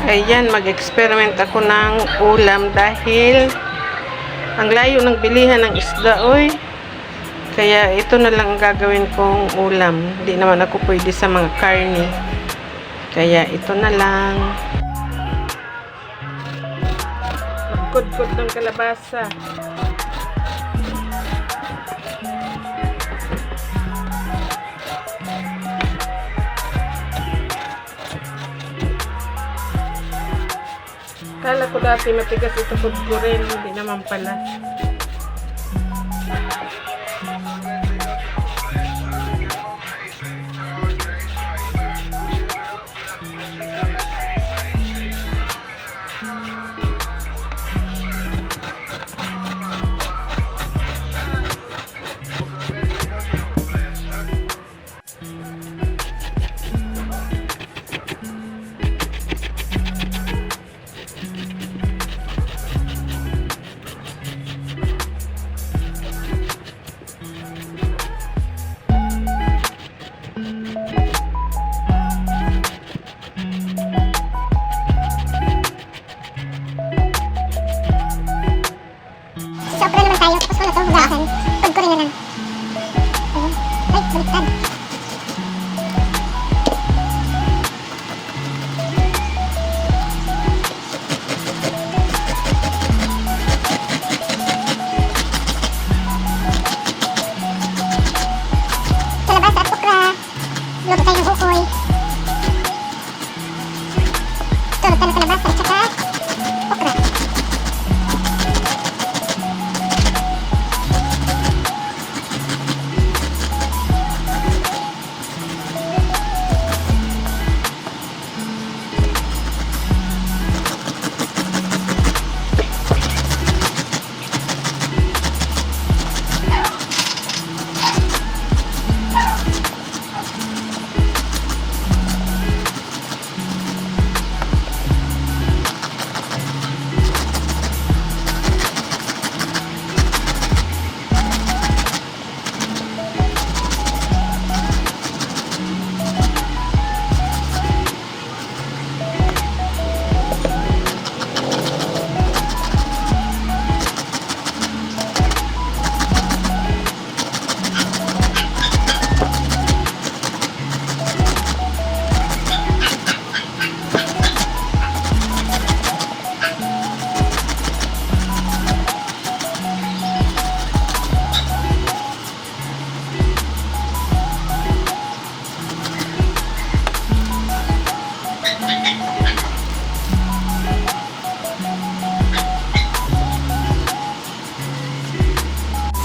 Ayan, mag-experiment ako ng ulam dahil ang layo ng bilihan ng isda, oy. Kaya ito na lang ang gagawin kong ulam. Hindi naman ako pwede sa mga karne. Kaya ito na lang. Magkudkod ng kalabasa. Kala ko dati matigas ito kudkurin, hindi naman pala.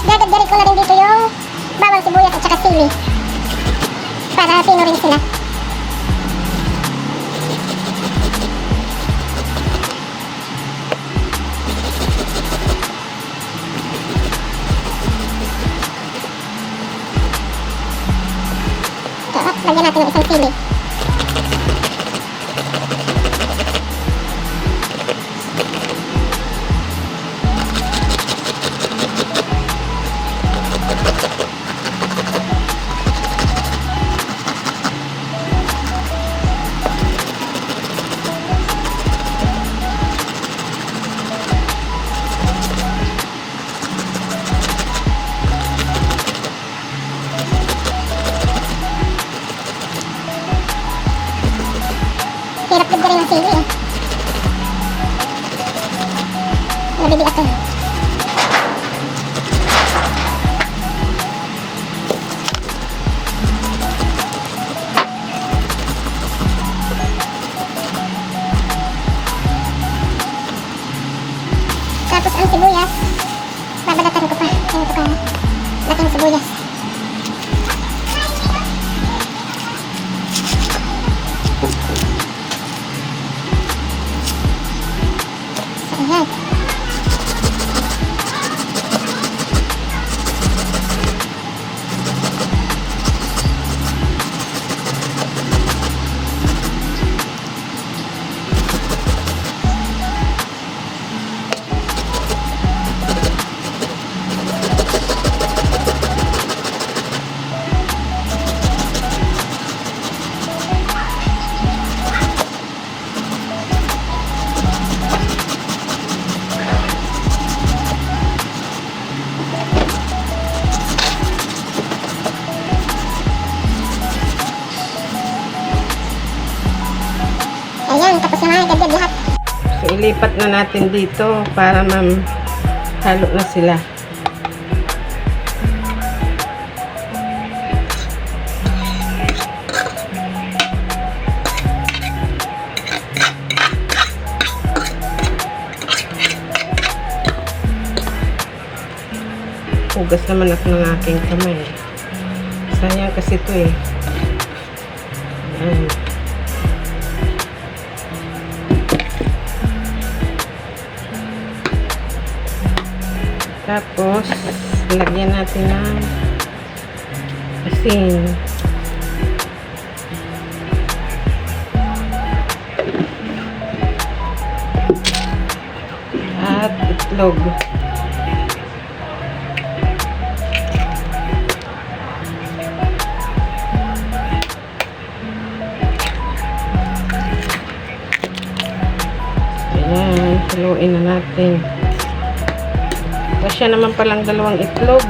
Dadagdarin ko na rin dito yung bawang sibuyas at saka sili para pino rin sila. At lagyan natin ng isang sili. Hirap dagdarin ng sili eh. Nabibigat eh. Tapos ang sibuyas, babalatan ko pa. Ayan ito ka. Laking sibuyas. Ayan. Sama, gagad lahat. So, ilipat na natin dito para halo na sila. Hugas naman ako ng aking kamay. Sayang kasi ito eh. Ayan. Tapos, lagyan natin ng asin. At itlog. Ayan, haluin na natin. Kasya naman palang 2 itlog.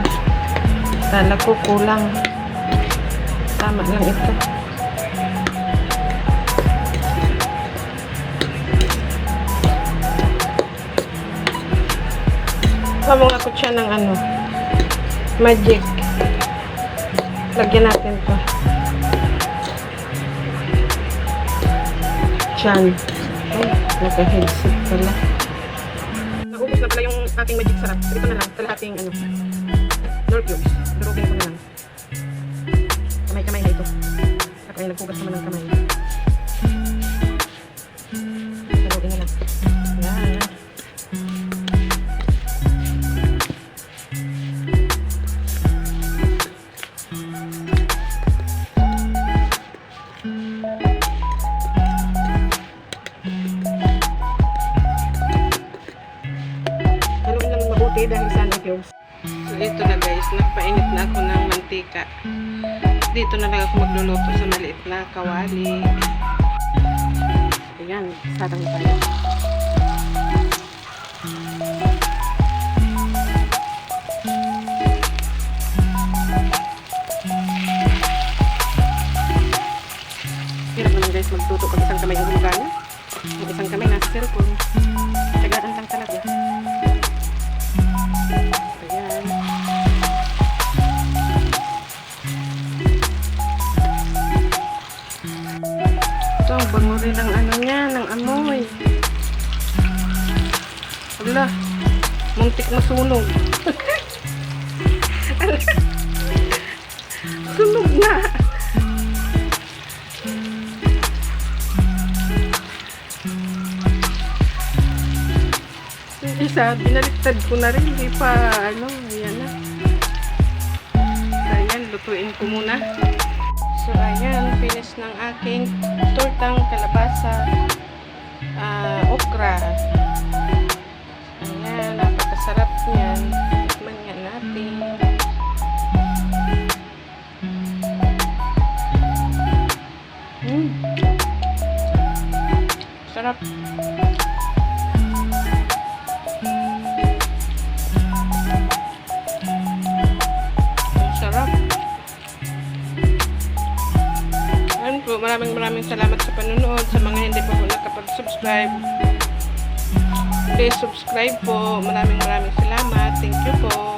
Kala ko kulang. Tama lang ito. Tama nga ko siya ng magic. Lagyan natin to. Chan. Ay, naka-headset pala. Naubos na pala yung aking magic sarap. So, ito na lang. Kalahating door cubes. Durugin ko na lang. Kamay-kamay na ito. Ako ay nagpugas naman ng kamay. Durugin na lang. Yan. Dahil sa cubes. So ito na guys, nagpainit na ako ng mantika. Dito na lang ako magluluto sa maliit na kawali. Ayan, sarang tayo. Hirap naman guys magluto pag isang kamay ang gumagana. Ang isang kamay nasa cellphone. Tagaan lang talaga. Ayan. Ito, ang bango rin ng niya, ng amoy. Wala, muntik masunog. Sunog na. Isa, binaliktad ko na rin. Hindi pa, ayan na. So, ayan, lutuin ko muna. So, ayan, finish ng aking tortang kalabasa, okra. Ayan, napakasarap niyan. Tikman nga natin. Sarap. Maraming salamat sa panonood. Sa mga hindi pa po nakapag-subscribe, please subscribe po. Maraming salamat. Thank you po.